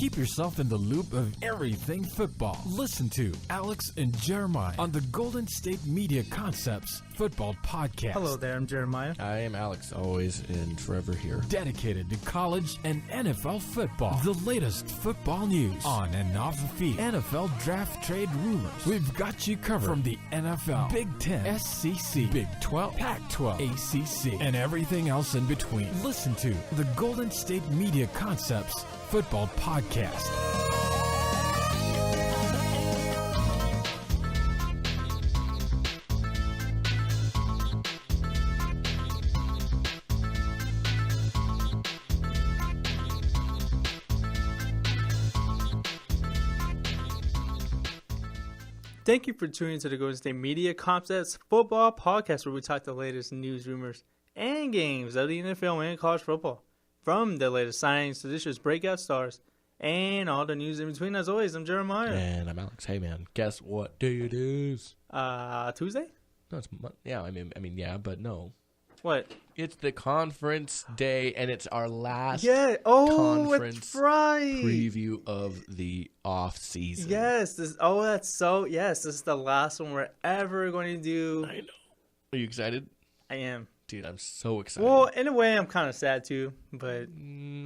Keep yourself in the loop of everything football. Listen to Alex and Jeremiah on the Golden State Media Concepts Football Podcast. Hello there, I'm Jeremiah. I am Alex, always and forever here. Dedicated to college and NFL football. The latest football news on and off the field. NFL draft trade rumors. We've got you covered from the NFL, Big Ten, SEC, Big 12, Pac-12, ACC, and everything else in between. Listen to the Golden State Media Concepts Football Podcast. Thank you for tuning to the Golden State Media Concepts Football Podcast, where we talk the latest news, rumors, and games of the NFL and college football. From the latest signings to this year's breakout stars and all the news in between. As always, I'm Jeremiah. And I'm Alex. Hey, man, guess what day it is? Tuesday? No, it's I mean, yeah, but no. What? It's the conference day, and it's our last conference that's right. preview of the off season. Yes. This is the last one we're ever going to do. I know. Are you excited? I am. Dude, I'm so excited. Well, in a way, I'm kind of sad too, but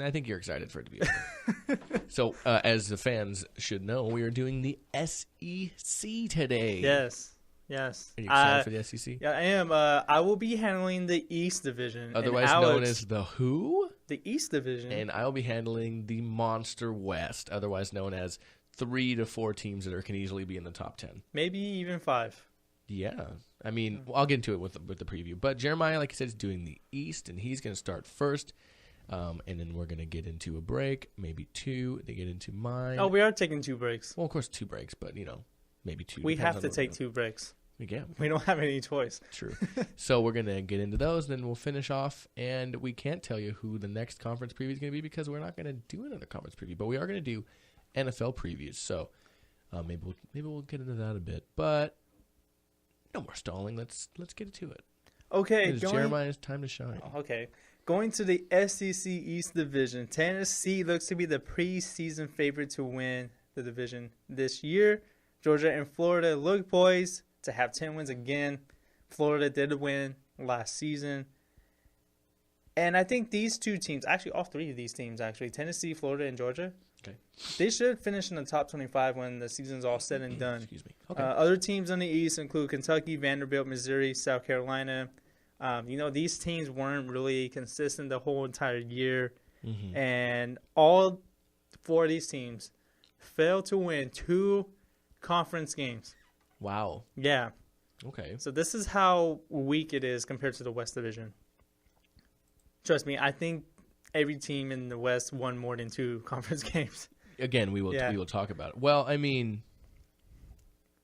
I think you're excited for it to be over. So, as the fans should know, we are doing the SEC today. Yes. Are you excited for the SEC? Yeah, I am. I will be handling the East Division. Otherwise known as the who? The East Division. And I'll be handling the Monster West, otherwise known as 3 to 4 teams that can easily be in the top 10. Maybe even 5. Yeah. I mean, I'll get into it with the preview. But Jeremiah, like I said, is doing the East, and he's going to start first. And then we're going to get into a break, maybe 2. They get into mine. Oh, we are taking 2 breaks. Well, of course, 2 breaks, but, maybe 2. We have to take 2 breaks. Yeah. We don't have any choice. True. So we're going to get into those, then we'll finish off. And we can't tell you who the next conference preview is going to be because we're not going to do another conference preview. But we are going to do NFL previews. So maybe we'll get into that a bit. But no more stalling. Let's get into it. Okay. It's Jeremiah's time to shine. Okay. Going to the SEC East Division, Tennessee looks to be the preseason favorite to win the division this year. Georgia and Florida look poised to have 10 wins again. Florida did win last season. And I think these 2 teams, actually all 3 of these teams, Tennessee, Florida, and Georgia, Okay. they should finish in the top 25 when the season's all said and done. Excuse me. Okay. Other teams on the East include Kentucky, Vanderbilt, Missouri, South Carolina. These teams weren't really consistent the whole entire year. Mm-hmm. And all 4 of these teams failed to win 2 conference games. Wow. Yeah. Okay. So this is how weak it is compared to the West Division. Trust me, I think every team in the West won more than 2 conference games. Again, we will talk about it. Well, I mean,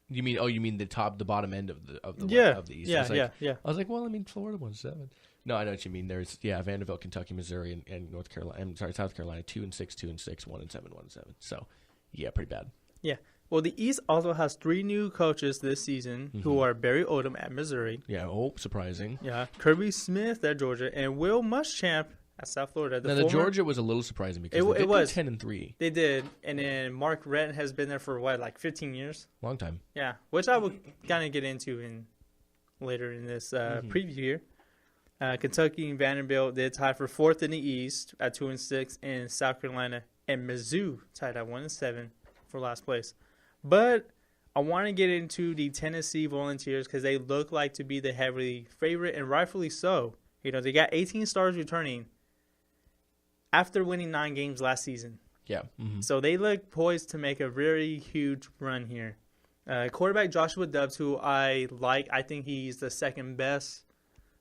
you mean the bottom end of the East? Yeah. I was like, well, I mean, Florida won 7. No, I know what you mean. There's Vanderbilt, Kentucky, Missouri, and North Carolina. South Carolina, 2-6, 2-6, 1-7, 1-7. So yeah, pretty bad. Yeah. Well, the East also has 3 new coaches this season who are Barry Odom at Missouri. Yeah, surprising. Yeah, Kirby Smith at Georgia and Will Muschamp at South Florida. The Georgia was a little surprising because they did 10-3. They did, and then Mark Wren has been there for 15 years? Long time. Yeah, which I will kind of get into later in this preview here. Kentucky and Vanderbilt did tie for 4th in the East at 2-6, and South Carolina and Mizzou tied at 1-7 for last place. But I want to get into the Tennessee Volunteers because they look like to be the heavily favorite, and rightfully so. They got 18 stars returning after winning 9 games last season. Yeah. Mm-hmm. So they look poised to make a very huge run here. Quarterback Joshua Dobbs, who I like. I think he's the second best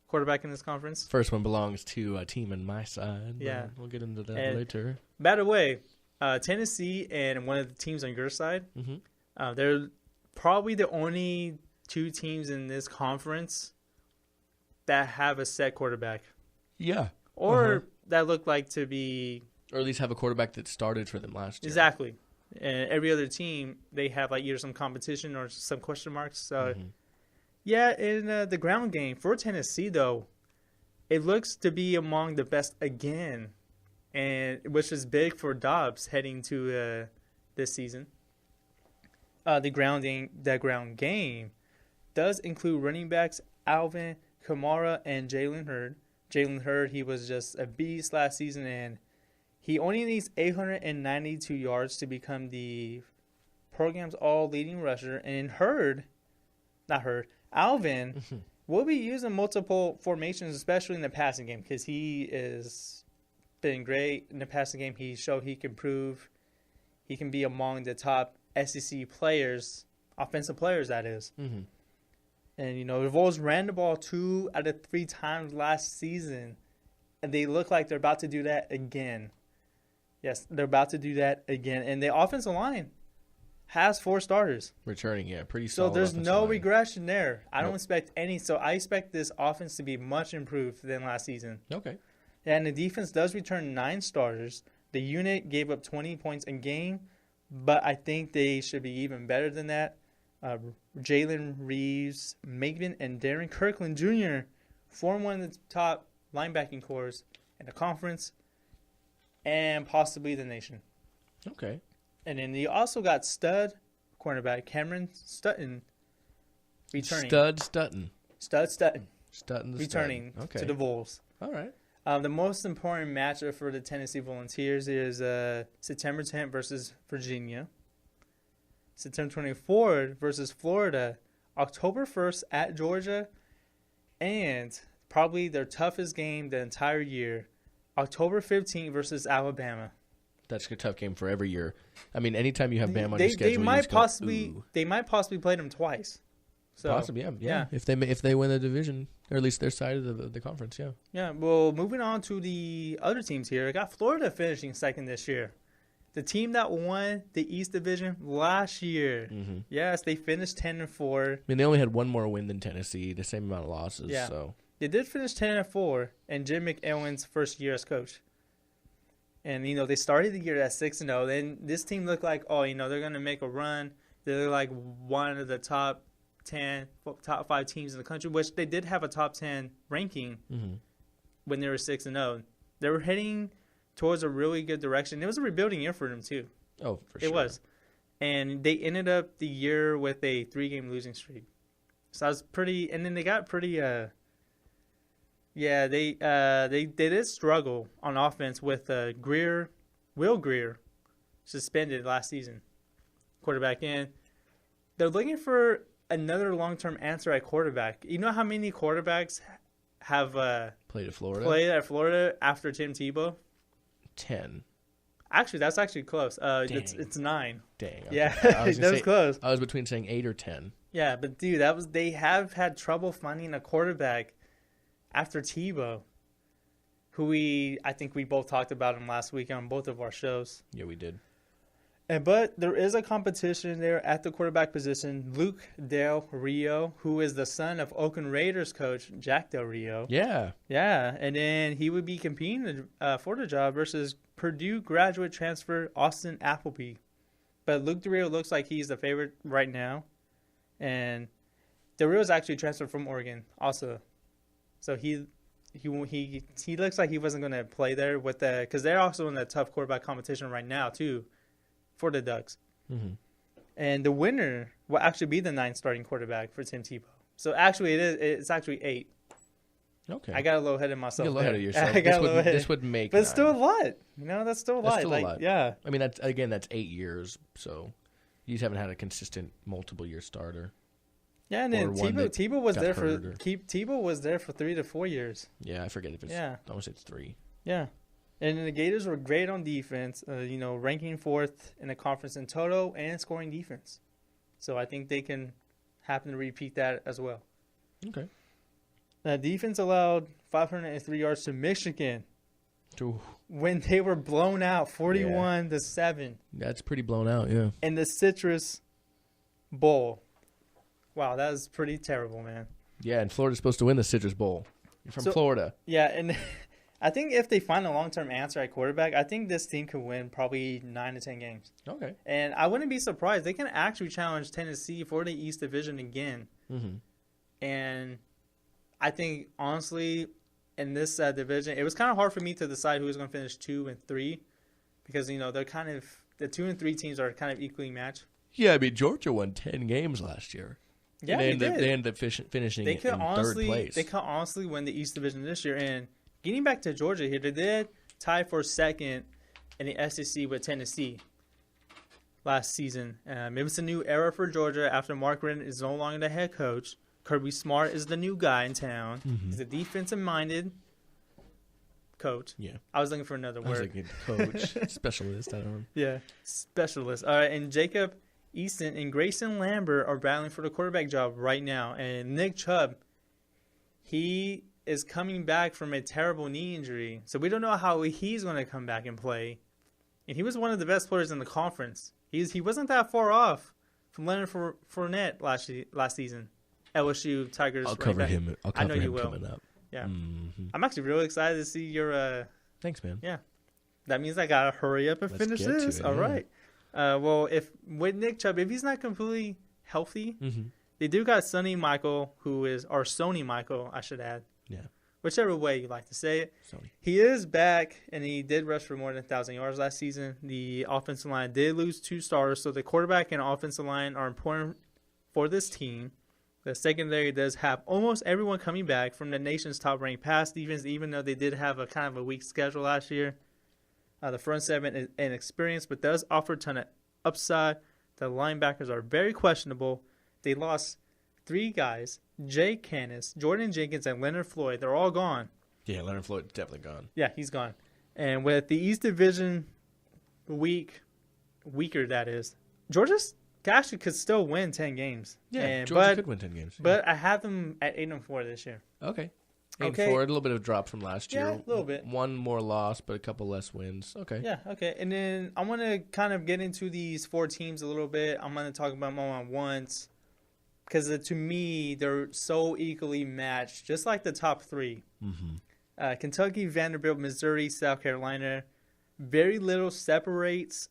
quarterback in this conference. First one belongs to a team on my side. Yeah. We'll get into that later. By the way, Tennessee and one of the teams on your side, they're probably the only 2 teams in this conference that have a set quarterback. Yeah. Or that look like to be... Or at least have a quarterback that started for them last year. Exactly. And every other team, they have either some competition or some question marks. So, yeah, in the ground game for Tennessee, though, it looks to be among the best again and which is big for Dobbs heading to this season. The ground game does include running backs Alvin Kamara and Jalen Hurd. Jalen Hurd, he was just a beast last season, and he only needs 892 yards to become the program's all-leading rusher. And Alvin will be using multiple formations, especially in the passing game, because he is been great in the passing game. He showed he can prove he can be among the top SEC players, offensive players, that is. Mm-hmm. And, the Vols ran the ball 2 out of 3 times last season, and they look like they're about to do that again. Yes, they're about to do that again. And the offensive line has 4 starters. Returning, pretty So solid. there's no line. regression there. I Nope. don't expect any. So I expect this offense to be much improved than last season. Okay. And the defense does return 9 starters. The unit gave up 20 points a game, but I think they should be even better than that. Jalen Reeves, Maven, and Darren Kirkland Jr. form one of the top linebacking cores in the conference and possibly the nation. Okay. And then you also got stud cornerback Cameron Stutton returning. Stutton. Stutton returning Okay. to the Vols. All right. The most important matchup for the Tennessee Volunteers is September 10th versus Virginia. September 24th versus Florida. October 1st at Georgia. And probably their toughest game the entire year. October 15th versus Alabama. That's a tough game for every year. I mean, anytime you have Bama on your They schedule, might you just possibly go, ooh. they might possibly play them twice. So, Possibly, yeah. If they win the division, or at least their side of the conference, yeah. Yeah, well, moving on to the other teams here. I got Florida finishing second this year. The team that won the East Division last year. Mm-hmm. Yes, they finished 10-4. I mean, they only had one more win than Tennessee, the same amount of losses. Yeah. So They did finish 10-4 in Jim McElwain's first year as coach. And, they started the year at 6-0. Then this team looked like, they're going to make a run. They're like one of the top 5 teams in the country, which they did have a top 10 ranking when they were 6-0. They were heading towards a really good direction. It was a rebuilding year for them, too. Oh, for sure. It was. And they ended up the year with a 3-game losing streak. So I was pretty – and then they got pretty they did struggle on offense with Will Greer, suspended last season, quarterback in. They're looking for another long-term answer at quarterback. You know how many quarterbacks have played at Florida? Played at Florida after Tim Tebow? 10. Actually, that's actually close. It's 9. Dang. Okay. Yeah, that was close. I was between saying 8 or 10. Yeah, but dude, they have had trouble finding a quarterback after Tebow, who I think we both talked about him last week on both of our shows. Yeah, we did. But there is a competition there at the quarterback position. Luke Del Rio, who is the son of Oakland Raiders coach Jack Del Rio. Yeah. Yeah, and then he would be competing for the job versus Purdue graduate transfer Austin Appleby. But Luke Del Rio looks like he's the favorite right now. And Del Rio's actually transferred from Oregon also. So he looks like he wasn't going to play there with because they're also in the tough quarterback competition right now too, for the Ducks. Mm-hmm. And the winner will actually be the 9th starting quarterback for Tim Tebow. So actually, it's actually 8. Okay. I got a little ahead of myself. You got a little ahead of yourself. I got a little ahead. This would make. But it's still a lot. That's still a lot. Still a lot. Yeah. I mean, that's 8 years. So you just haven't had a consistent multiple-year starter. Yeah, and then Tebow was there for Tebow was there for 3 to 4 years. Yeah, I forget if it's. Yeah. I want to say it's 3. Yeah. And the Gators were great on defense, ranking 4th in the conference in total and scoring defense. So I think they can happen to repeat that as well. Okay. Now, defense allowed 503 yards to Michigan when they were blown out 41-7. That's pretty blown out, yeah. In the Citrus Bowl. Wow, that was pretty terrible, man. Yeah, and Florida's supposed to win the Citrus Bowl. You're from Florida. Yeah, and I think if they find a long-term answer at quarterback, I think this team could win probably 9 to 10 games. Okay. And I wouldn't be surprised. They can actually challenge Tennessee for the East Division again. Mm-hmm. And I think, honestly, in this division, it was kind of hard for me to decide who was going to finish 2 and 3 because, they're kind of – the 2 and 3 teams are kind of equally matched. Yeah, I mean, Georgia won 10 games last year. Yeah, they ended up finishing in third place. They could honestly win the East Division this year. And getting back to Georgia here, they did tie for second in the SEC with Tennessee last season. It was a new era for Georgia after Mark Richt is no longer the head coach. Kirby Smart is the new guy in town. Mm-hmm. He's a defensive-minded coach. Yeah. I was looking for another word. I was thinking coach, specialist. I don't know. Yeah, specialist. All right, and Jacob Easton and Grayson Lambert are battling for the quarterback job right now. And Nick Chubb, he is coming back from a terrible knee injury. So we don't know how he's going to come back and play. And he was one of the best players in the conference. He wasn't that far off from Leonard Fournette last season. LSU Tigers. I'll cover him. I'll cover him coming up. Yeah. Mm-hmm. I'm actually really excited to see your Thanks, man. Yeah. That means I got to hurry up and finish this. All right. Well, with Nick Chubb, if he's not completely healthy, they do got Sony Michael, Sony Michael, I should add. Yeah. Whichever way you like to say it. Sony. He is back, and he did rush for more than 1,000 yards last season. The offensive line did lose 2 starters, so the quarterback and offensive line are important for this team. The secondary does have almost everyone coming back from the nation's top-ranked pass defense, even though they did have a kind of a weak schedule last year. The front seven is inexperienced, but does offer a ton of upside. The linebackers are very questionable. They lost 3 guys, Jay Canis, Jordan Jenkins, and Leonard Floyd. They're all gone. Yeah, Leonard Floyd's definitely gone. Yeah, he's gone. And with the East Division weaker that is, Georgia's actually could still win 10 games. Yeah, Georgia could win 10 games. But I have them at 8-4 this year. Okay. 8-4, a little bit of a drop from last year. Yeah, a little bit. 1 more loss, but a couple less wins. Okay. Yeah, okay. And then I want to kind of get into these 4 teams a little bit. I'm going to talk about them all at once because to me, they're so equally matched, just like the top 3. Mm-hmm. Kentucky, Vanderbilt, Missouri, South Carolina. Very little separates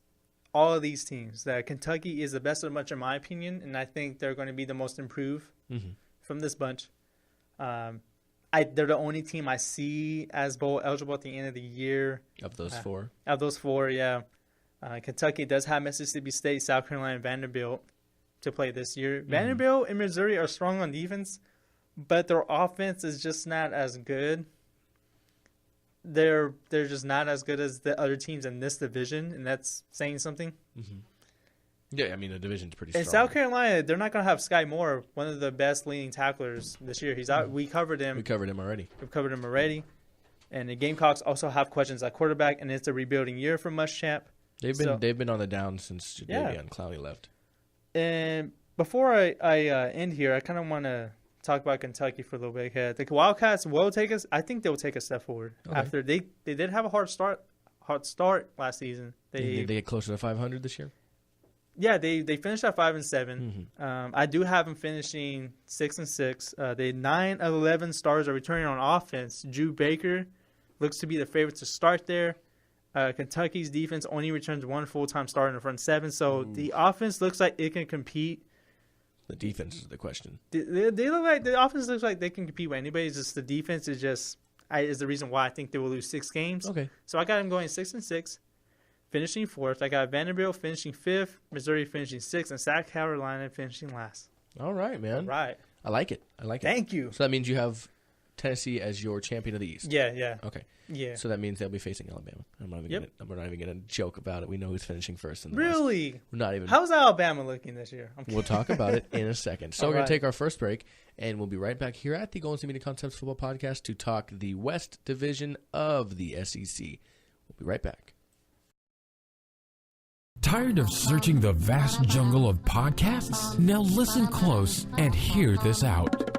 all of these teams. Kentucky is the best of the bunch, in my opinion, and I think they're going to be the most improved from this bunch. They're the only team I see as bowl eligible at the end of the year. Of those 4? Of those 4, yeah. Kentucky does have Mississippi State, South Carolina, and Vanderbilt to play this year. Vanderbilt and Missouri are strong on defense, but their offense is just not as good. They're just not as good as the other teams in this division, and that's saying something. Mm-hmm. Yeah, I mean, the division's pretty strong. In South Carolina, they're not going to have Sky Moore, one of the best leading tacklers this year. He's out. We covered him. We've covered him already. And the Gamecocks also have questions at quarterback, and it's a rebuilding year for Muschamp. They've been on the down since Jadeveon Clowney left. And before I end here, I kind of want to talk about Kentucky for a little bit. The Wildcats will take us. I think they'll take a step forward after they did have a hard start last season. Did they get closer to 500 this year? Yeah, they finished at 5-7. Mm-hmm. I do have them finishing 6-6. They 9 of 11 stars are returning on offense. Drew Baker looks to be the favorite to start there. Kentucky's defense only returns 1 full-time starter in the front 7, so the offense looks like it can compete. The defense is the question. They look like the offense looks like they can compete with anybody. It's just the defense is the reason why I think they will lose 6 games. Okay, so I got them going 6-6. Finishing 4th. I got Vanderbilt finishing 5th, Missouri finishing 6th, and South Carolina finishing last. All right, man. All right. I like it. Thank you. So that means you have Tennessee as your champion of the East. Yeah. Okay. Yeah. So that means they'll be facing Alabama. We're not even going to joke about it. We know who's finishing first. Really? We're not even. How's Alabama looking this year? We'll talk about it in a second. So we're going to take our first break, and we'll be right back here at the Golden State Media Concepts Football Podcast to talk the West Division of the SEC. We'll be right back. Tired of searching the vast jungle of podcasts? Now listen close and hear this out.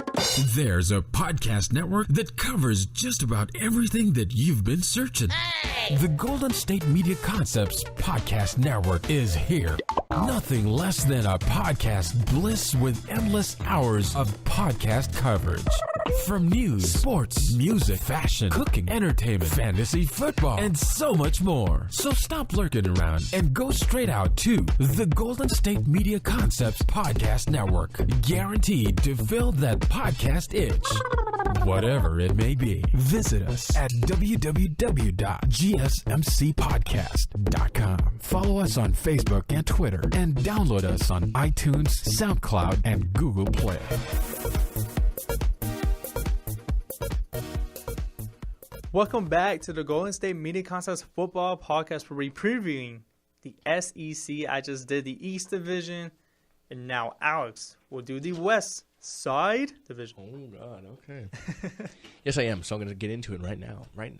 There's a podcast network that covers just about everything that you've been searching. Hey! The Golden State Media Concepts Podcast Network is here. Nothing less than a podcast bliss with endless hours of podcast coverage. From news, sports, music, fashion, cooking, entertainment, fantasy, football, and so much more. So stop lurking around and go straight out to the Golden State Media Concepts Podcast Network. Guaranteed to fill that podcast itch. whatever it may be. Visit us at www.gsmcpodcast.com. Follow us on Facebook and Twitter, and download us on iTunes, SoundCloud, and Google Play. Welcome back to the Golden State Media Concepts Football Podcast, where we're previewing the SEC. I just did the East Division, and now Alex will do the West Side Division. Oh, God, okay. Yes, I am, so I'm going to get into it right now. Right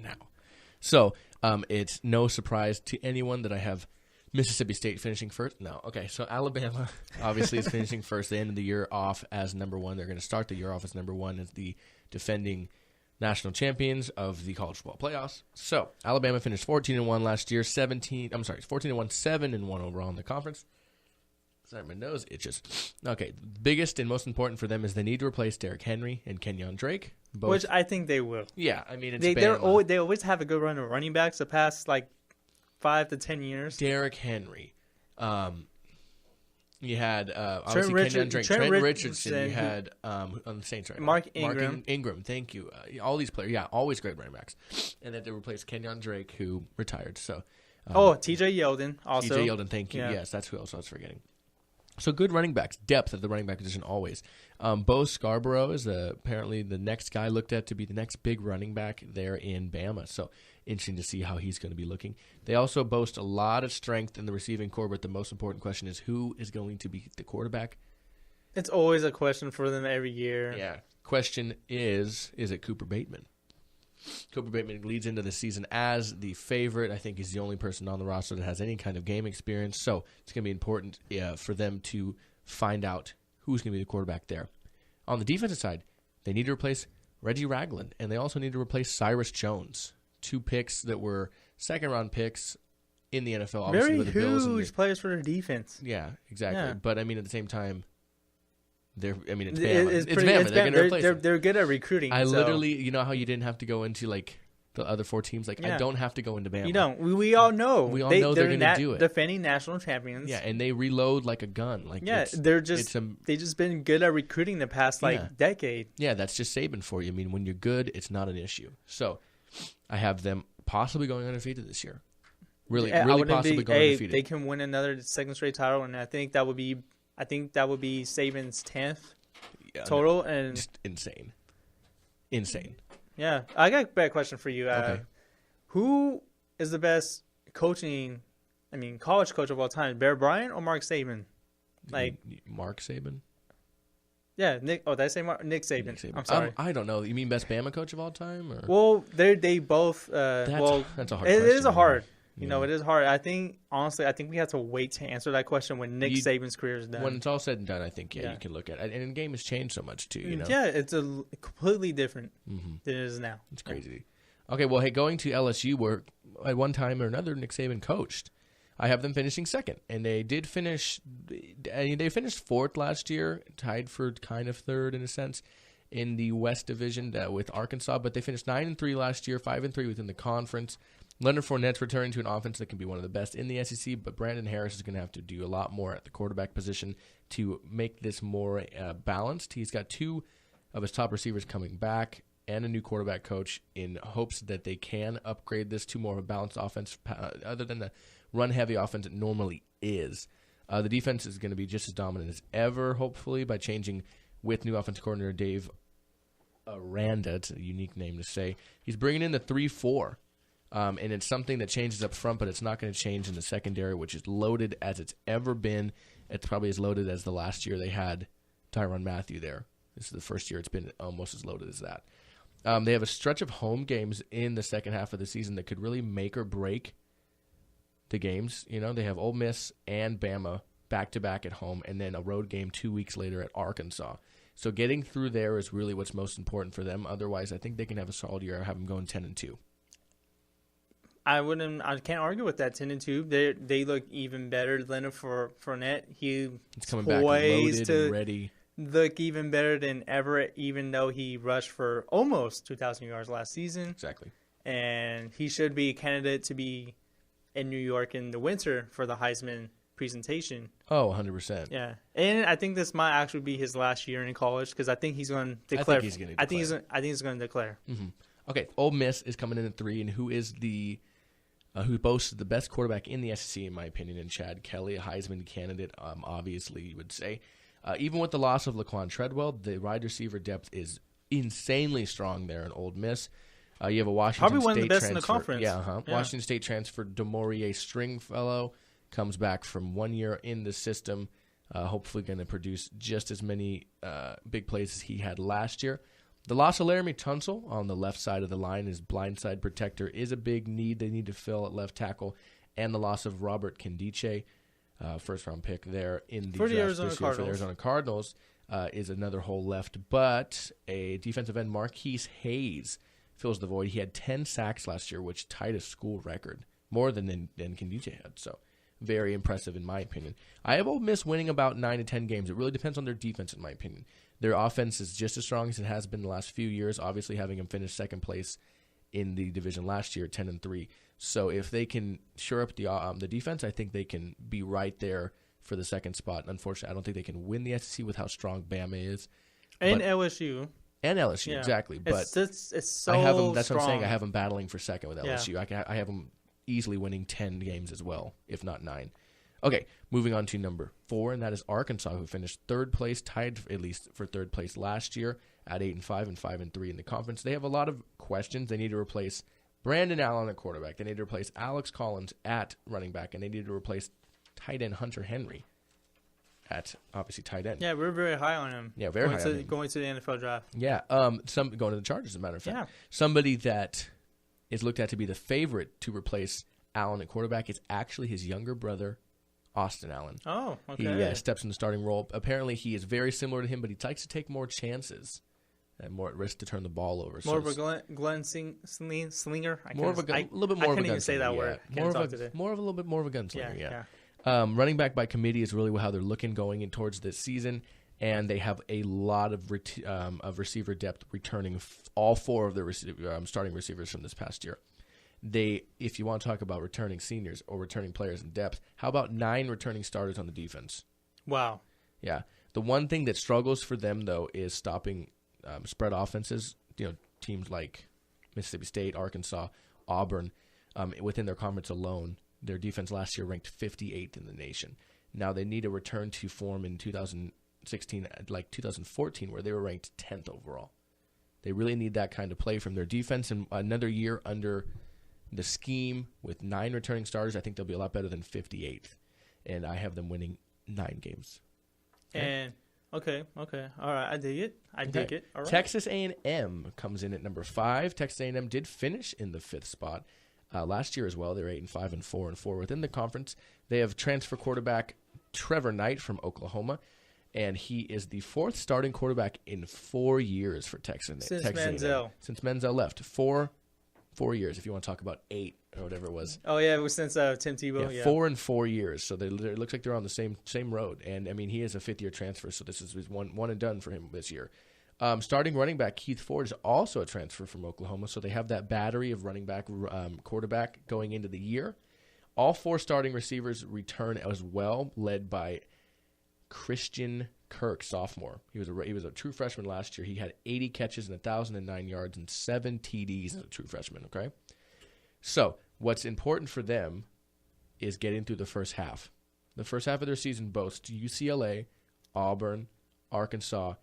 now. So, it's no surprise to anyone that I have Mississippi State finishing first. No, okay, so Alabama obviously is finishing first. They ended the year off as number one. They're going to start the year off as number one as the defending national champions of the college football playoffs. So, Alabama finished 14-1 last year, 14-1, 7-1 overall in the conference. Sorry, my nose itches. Okay, the biggest and most important for them is they need to replace Derrick Henry and Kenyon Drake. Both. Which I think they will. Yeah, I mean, they always have a good run of running backs the past, 5 to 10 years. Derrick Henry. You had obviously Kenyon Drake, Trent Richardson. You had on the Saints, right? Mark Ingram. Ingram, thank you. All these players, always great running backs. And then they replaced Kenyon Drake, who retired. So, T.J. Yeldon also. T.J. Yeldon, thank you. Yeah. Yes, that's who else I was forgetting. So good running backs, depth at the running back position always. Bo Scarborough is apparently the next guy looked at to be the next big running back there in Bama. So interesting to see how he's going to be looking. They also boast a lot of strength in the receiving core, but the most important question is who is going to be the quarterback? It's always a question for them every year. Yeah. Question is it Cooper Bateman? Cooper Bateman leads into the season as the favorite. I think he's the only person on the roster that has any kind of game experience. So it's going to be important for them to find out who's going to be the quarterback there. On the defensive side, they need to replace Reggie Ragland, and they also need to replace Cyrus Jones. 2 picks that were second-round picks in the NFL. Obviously, very with the Bills huge players for their defense. Yeah, exactly. Yeah. But, I mean, at the same time, it's Bama. It's Bama. They're going to replace them. They're good at recruiting. Literally, you know how you didn't have to go into, the other 4 teams? I don't have to go into Bama. You don't. We all know. We all know they're going to do it. Defending national champions. Yeah, and they reload like a gun. They've just been good at recruiting the past, decade. Yeah, that's just Saban for you. I mean, when you're good, it's not an issue. So, I have them possibly going undefeated this year. Really possibly going undefeated. They can win another second straight title, and I think that would be Saban's 10th total. And just insane. Yeah, I got a better question for you. Okay. Who is the best college coach of all time? Bear Bryant or Mark Saban? Mark Saban? Yeah, Nick. Oh, did I say Nick Saban? Nick Saban. I'm sorry. I don't know. You mean best Bama coach of all time? Or? Well, they both. That's a hard question. It is a hard. You know, it is hard. I think, honestly, we have to wait to answer that question when Nick Saban's career is done. When it's all said and done, I think, you can look at it. And the game has changed so much, too, you know? Yeah, it's completely different than it is now. It's crazy. Okay, well, going to LSU, where at one time or another Nick Saban coached, I have them finishing second. And they did finish they finished fourth last year, tied for kind of third in a sense in the West Division with Arkansas. But they finished 9-3 last year, 5-3 within the conference. Leonard Fournette's returning to an offense that can be one of the best in the SEC, but Brandon Harris is going to have to do a lot more at the quarterback position to make this more balanced. He's got 2 of his top receivers coming back and a new quarterback coach in hopes that they can upgrade this to more of a balanced offense other than the run-heavy offense it normally is. The defense is going to be just as dominant as ever, hopefully, by changing with new offensive coordinator Dave Aranda. It's a unique name to say. He's bringing in the 3-4. And it's something that changes up front, but it's not going to change in the secondary, which is loaded as it's ever been. It's probably as loaded as the last year they had Tyrann Mathieu there. This is the first year it's been almost as loaded as that. They have a stretch of home games in the second half of the season that could really make or break the games. You know, they have Ole Miss and Bama back-to-back at home, and then a road game 2 weeks later at Arkansas. So getting through there is really what's most important for them. Otherwise, I think they can have a solid year. I have them going 10-2. I can't argue with that. 10-2. They look even better. Leonard Fournette, he's coming back loaded and ready. Look even better than ever, even though he rushed for almost 2,000 yards last season. Exactly. And he should be a candidate to be in New York in the winter for the Heisman presentation. Oh, 100%. Yeah, and I think this might actually be his last year in college because I think he's going to declare. I think he's going to declare. Mm-hmm. Okay, Ole Miss is coming in at 3, and who is who boasts the best quarterback in the SEC, in my opinion, in Chad Kelly, a Heisman candidate, obviously, you would say. Even with the loss of Laquan Treadwell, the wide receiver depth is insanely strong there in Ole Miss. You have a Washington Probably one State of the best transfer. in the conference. Yeah. Washington State transfer DeMaurier Stringfellow comes back from 1 year in the system, hopefully going to produce just as many big plays as he had last year. The loss of Laramie Tunsil on the left side of the line, his blindside protector, is a big need they need to fill at left tackle. And the loss of Robert Kendiche, first-round pick there in the draft this year for the Arizona Cardinals, is another hole left. But a defensive end, Marquise Hayes, fills the void. He had 10 sacks last year, which tied a school record, more than Kendiche had. So very impressive in my opinion. I have Ole Miss winning about 9 to 10 games. It really depends on their defense in my opinion. Their offense is just as strong as it has been the last few years, obviously having them finish second place in the division last year, 10-3. So if they can shore up the defense, I think they can be right there for the second spot. Unfortunately, I don't think they can win the SEC with how strong Bama is. And LSU. And LSU, yeah. Exactly. But it's so I have them, that's strong. what I'm saying. I have them battling for second with LSU. Yeah. I have them easily winning 10 games as well, if not 9. Okay, moving on to number 4, and that is Arkansas, who finished third place, tied at least for third place last year at 8-5 and 5-3 in the conference. They have a lot of questions. They need to replace Brandon Allen at quarterback. They need to replace Alex Collins at running back, and they need to replace tight end Hunter Henry at obviously tight end. Yeah, we're very high on him. Yeah, very high on him. Going to the NFL draft. Yeah, going to the Chargers, as a matter of fact. Yeah. Somebody that is looked at to be the favorite to replace Allen at quarterback is actually his younger brother, Austin Allen. Oh, okay. He steps in the starting role. Apparently, he is very similar to him, but he likes to take more chances and more at risk to turn the ball over. More of a Glenn Slinger. A little bit more of a gunslinger. I can't even say that word. More of a little bit more of a gunslinger. Yeah. Running back by committee is really how they're looking going in towards this season, and they have a lot of receiver depth returning all 4 of their starting receivers from this past year. If you want to talk about returning seniors or returning players in depth, how about 9 returning starters on the defense? Wow. Yeah. The one thing that struggles for them, though, is stopping spread offenses. Teams like Mississippi State, Arkansas, Auburn, within their conference alone, their defense last year ranked 58th in the nation. Now they need a return to form in 2016, like 2014, where they were ranked 10th overall. They really need that kind of play from their defense, and another year under the scheme with 9 returning starters, I think they'll be a lot better than 58th. And I have them winning 9 games. Okay? And okay. All right, I dig it. All right. Texas A&M comes in at number 5. Texas A&M did finish in the 5th spot last year as well. They're 8-5 and 4-4 within the conference. They have transfer quarterback Trevor Knight from Oklahoma, and he is the 4th starting quarterback in 4 years for Texas. Since Manziel. Since Manziel left. 4 years, if you want to talk about 8 or whatever it was. Oh, yeah, it was since Tim Tebow. Yeah, 4 and 4 years. So it looks like they're on the same road. And, I mean, he is a 5th-year transfer, so this is his one and done for him this year. Starting running back Keith Ford is also a transfer from Oklahoma, so they have that battery of running back, quarterback going into the year. All 4 starting receivers return as well, led by Christian Kirk, sophomore. He was a true freshman last year. He had 80 catches and 1,009 yards and 7 TDs as a true freshman, okay? So what's important for them is getting through the first half. The first half of their season boasts UCLA, Auburn, Arkansas,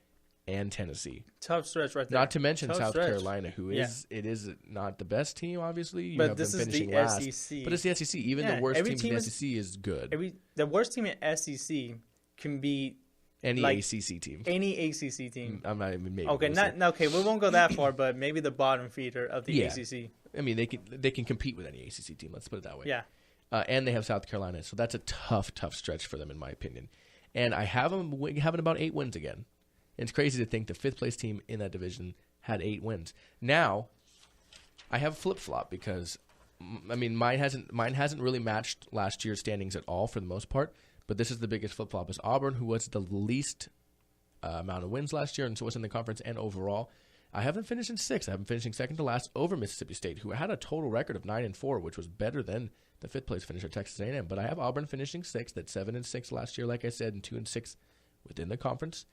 and Tennessee. Tough stretch right there. Not to mention South Carolina, who is it is not the best team, obviously. You but have this them is finishing the last. SEC. But it's the SEC. Even the worst team in the SEC is good. The worst team in SEC can beat any ACC team. Any ACC team. I'm not even maybe. Okay, okay. We won't go that far, but maybe the bottom feeder of the ACC. I mean, they can compete with any ACC team. Let's put it that way. Yeah. And they have South Carolina, so that's a tough stretch for them, in my opinion. And I have them having about 8 wins again. It's crazy to think the 5th place team in that division had 8 wins. Now, I have flip-flop because, I mean, mine hasn't really matched last year's standings at all for the most part. But this is the biggest flip-flop is Auburn, who was the least amount of wins last year, and so was in the conference and overall. I have them finishing sixth. I have them finishing second to last over Mississippi State, who had a total record of 9-4, which was better than the fifth place finish at Texas A&M. But I have Auburn finishing sixth at 7-6 last year, like I said, and 2-6 within the conference.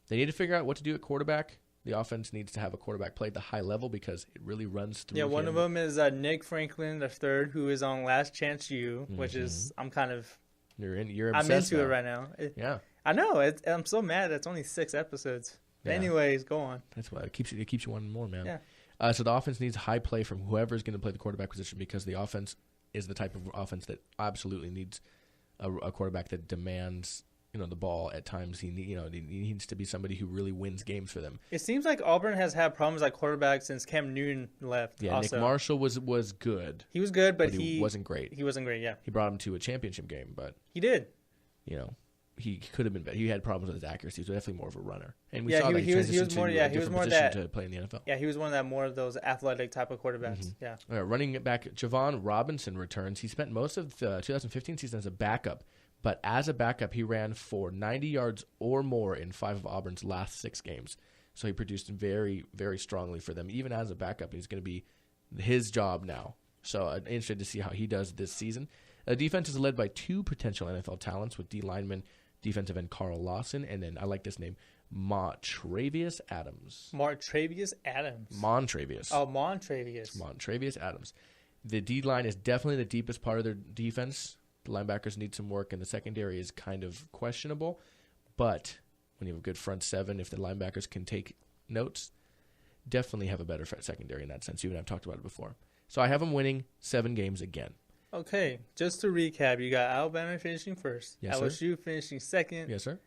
They need to figure out what to do at quarterback. The offense needs to have a quarterback play at the high level because it really runs through. Yeah, one of them is Nick Franklin, the third, who is on Last Chance U, which is I'm obsessed into now. it right now. Yeah, I know. I'm so mad. It's only 6 episodes. Yeah. Anyways, go on. That's why it keeps you wanting more, man. Yeah. So the offense needs high play from whoever is going to play the quarterback position because the offense is the type of offense that absolutely needs a quarterback that demands the ball at times. He needs to be somebody who really wins games for them. It seems like Auburn has had problems at quarterback since Cam Newton left. Yeah, also. Nick Marshall was good. He was good, but he wasn't great. He wasn't great. Yeah, he brought him to a championship game, but he did. He could have been better. He had problems with his accuracy. He was definitely more of a runner, and we saw he that he was more that to play in the NFL. Yeah, he was one of more of those athletic type of quarterbacks. Mm-hmm. Yeah. All right, running it back, Javon Robinson returns. He spent most of the 2015 season as a backup. But as a backup, he ran for 90 yards or more in 5 of Auburn's last 6 games. So he produced very, very strongly for them. Even as a backup, he's going to be his job now. So I'm interested to see how he does this season. The defense is led by 2 potential NFL talents with D lineman, defensive end Carl Lawson, and then I like this name, Montravius Adams. Montravius Adams. Montravius. Oh, Montravius. Montravius Adams. The D line is definitely the deepest part of their defense. The linebackers need some work, and the secondary is kind of questionable. But when you have a good front seven, if the linebackers can take notes, definitely have a better secondary in that sense. You and I have talked about it before. So I have them winning 7 games again. Okay, just to recap, you got Alabama finishing first, yes, LSU finishing second, yes, sir.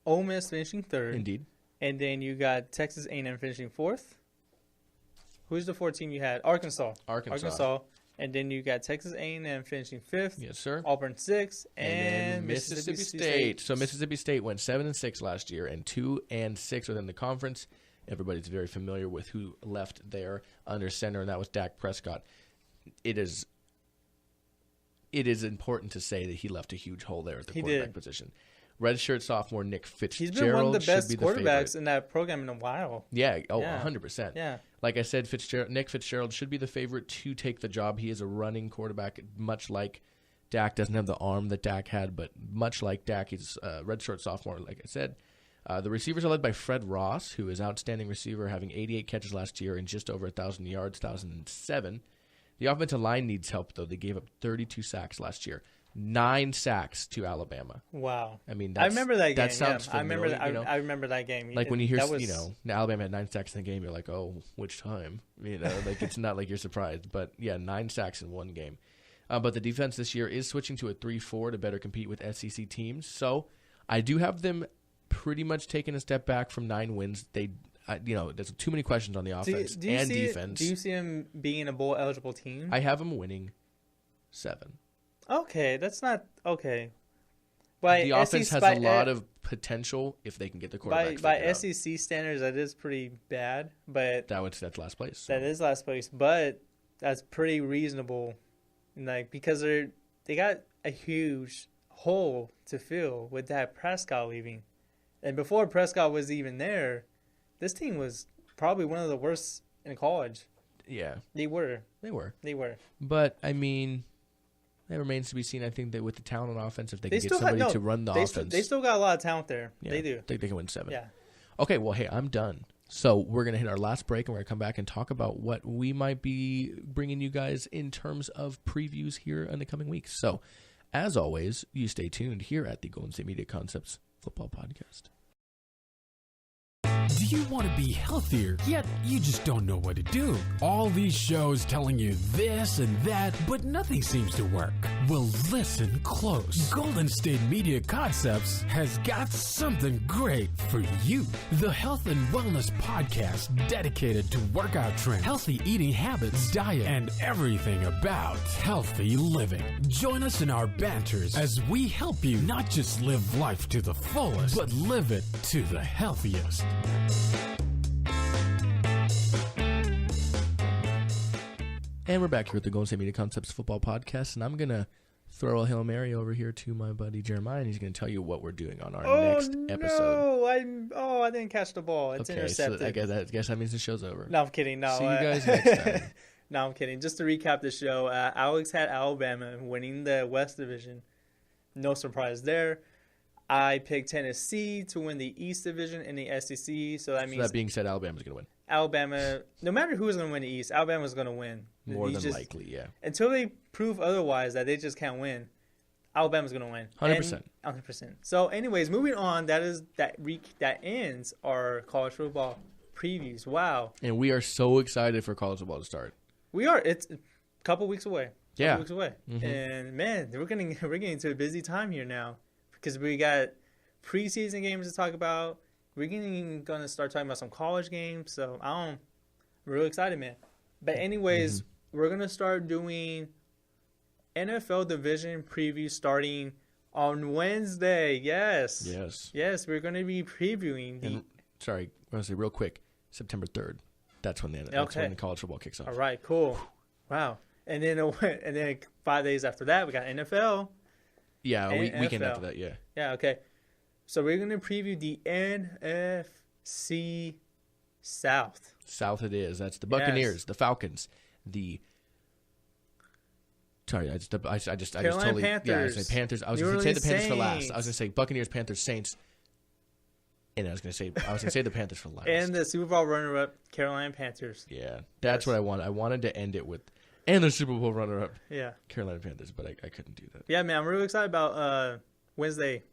Ole Miss finishing third, indeed, and then you got Texas A&M finishing 4th. Who's the 4th team you had? Arkansas. And then you got Texas A&M finishing 5th. Yes, sir. Auburn 6th, and Mississippi State. So Mississippi State went 7-6 last year and 2-6 within the conference. Everybody's very familiar with who left there under center, and that was Dak Prescott. It is important to say that he left a huge hole there at the quarterback position. Redshirt sophomore Nick Fitzgerald. He's been one of the best quarterbacks the in that program in a while. Yeah, 100%. Yeah. Like I said, Nick Fitzgerald should be the favorite to take the job. He is a running quarterback, much like Dak. Doesn't have the arm that Dak had, but much like Dak, he's a redshirt sophomore, like I said. The receivers are led by Fred Ross, who is outstanding receiver, having 88 catches last year and just over 1,000 yards, 1,007. The offensive line needs help, though. They gave up 32 sacks last year. 9 sacks to Alabama. Wow. I mean, I remember that game. That sounds familiar, I remember that game. Like when you hear, Alabama had 9 sacks in the game, you're like, oh, which time? Like it's not like you're surprised. But yeah, 9 sacks in one game. But the defense this year is switching to a 3-4 to better compete with SEC teams. So I do have them pretty much taking a step back from 9 wins. There's too many questions on the offense and defense. Do you see them being a bowl eligible team? I have them winning 7. Okay, that's not okay. The offense has a lot of potential if they can get the quarterback. By SEC standards, that is pretty bad, but that's last place. So. That is last place, but that's pretty reasonable, because they got a huge hole to fill with that Prescott leaving, and before Prescott was even there, this team was probably one of the worst in college. Yeah, they were. But I mean. It remains to be seen. I think that with the talent on offense, if they can get somebody to run the offense. They still got a lot of talent there. Yeah, they do. I think they can win 7. Yeah. Okay, well, hey, I'm done. So we're going to hit our last break, and we're going to come back and talk about what we might be bringing you guys in terms of previews here in the coming weeks. So, as always, you stay tuned here at the Golden State Media Concepts Football Podcast. Do you want to be healthier, yet you just don't know what to do? All these shows telling you this and that, but nothing seems to work. Well, listen close. Golden State Media Concepts has got something great for you. The Health and Wellness Podcast dedicated to workout trends, healthy eating habits, diet, and everything about healthy living. Join us in our banters as we help you not just live life to the fullest, but live it to the healthiest. And we're back here at the Golden State Media Concepts Football Podcast, and I'm going to throw a Hail Mary over here to my buddy Jeremiah, and he's going to tell you what we're doing on our next episode. I didn't catch the ball. It's intercepted. So I guess that means the show's over. No, I'm kidding. No, see you guys next time. No, I'm kidding. Just to recap the show, Alex had Alabama winning the West Division. No surprise there. I picked Tennessee to win the East Division in the SEC. So that means, that being said, Alabama's going to win. Alabama, no matter who's going to win the East, Alabama's going to win. More than likely, yeah. Until they prove otherwise that they just can't win, Alabama's going to win. 100%. 100%. So, anyways, moving on. That ends our college football previews. Wow. And we are so excited for college football to start. We are. It's a couple weeks away. Yeah. Weeks away. Mm-hmm. And man, we're getting to a busy time here now because we got preseason games to talk about. We're gonna start talking about some college games. So I'm really excited, man. But anyways, we're gonna start doing NFL division previews starting on Wednesday. Yes. We're gonna be previewing sorry, I want to say real quick, September 3rd. That's when the college football kicks off. All right, cool. Wow. And then 5 days after that, we got NFL. Yeah, weekend after that, yeah. Yeah, okay. So we're going to preview the NFC South. South it is. That's the Buccaneers, the Falcons, Sorry, I just totally Panthers. Yeah, I was say Panthers. I was going to say the Panthers for last. I was going to say Buccaneers, Panthers, Saints. And I was going to say the Panthers for last. And the Super Bowl runner-up, Carolina Panthers. Yeah, that's what I wanted. I wanted to end it with, and the Super Bowl runner-up, Carolina Panthers, but I couldn't do that. Yeah, man, I'm really excited about Wednesday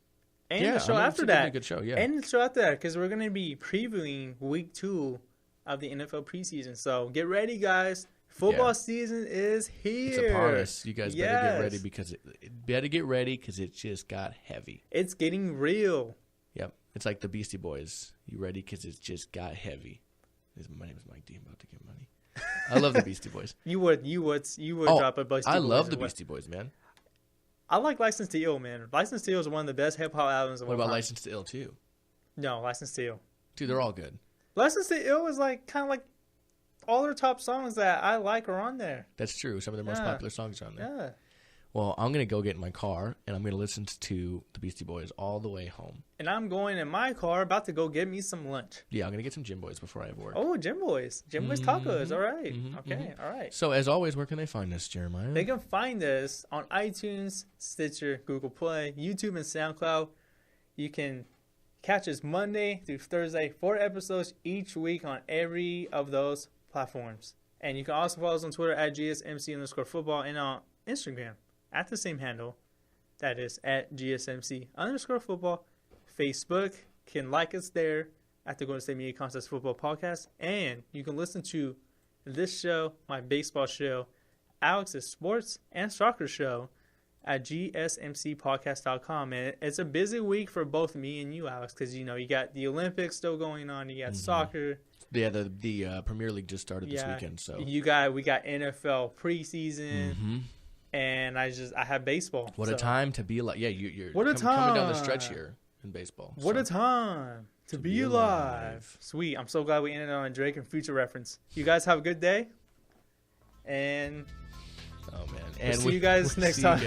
and the show after that. It's a good show, yeah. And the show after that, because we're going to be previewing Week 2 of the NFL preseason. So get ready, guys. Football season is here. It's upon us. You guys better get ready because it just got heavy. It's getting real. Yep. It's like the Beastie Boys. You ready? Because it just got heavy. My name is Mike D. I'm about to get money. I love the Beastie Boys. You would drop a Beastie Boys. I love the Beastie Boys, man. I like License to Ill, man. License to Ill is one of the best hip hop albums of all time. What about License to Ill too? No, License to Ill. Dude, they're all good. License to Ill is kind of like all their top songs that I like are on there. That's true. Some of their most popular songs are on there. Yeah. Well, I'm going to go get in my car, and I'm going to listen to the Beastie Boys all the way home. And I'm going in my car, about to go get me some lunch. Yeah, I'm going to get some Jim Boys before I have work. Oh, Jim Boys. Jim Boys tacos. All right. Okay, all right. So, as always, where can they find us, Jeremiah? They can find us on iTunes, Stitcher, Google Play, YouTube, and SoundCloud. You can catch us Monday through Thursday, 4 episodes each week on every of those platforms. And you can also follow us on Twitter at GSMC_football and on Instagram at the same handle. That is at GSMC_football. Facebook, can like us there at the Golden State Media Contest Football Podcast. And you can listen to this show, my baseball show, Alex's sports and soccer show at GSMCpodcast.com. And it's a busy week for both me and you, Alex, because, you got the Olympics still going on. You got soccer. Yeah, the Premier League just started this weekend. So we got NFL preseason, and I have baseball. What a time to be alive! Yeah, you're coming down the stretch here in baseball. What a time to be alive! Sweet. I'm so glad we ended on a Drake and Future reference. You guys have a good day, and oh man, and we'll see you guys next time.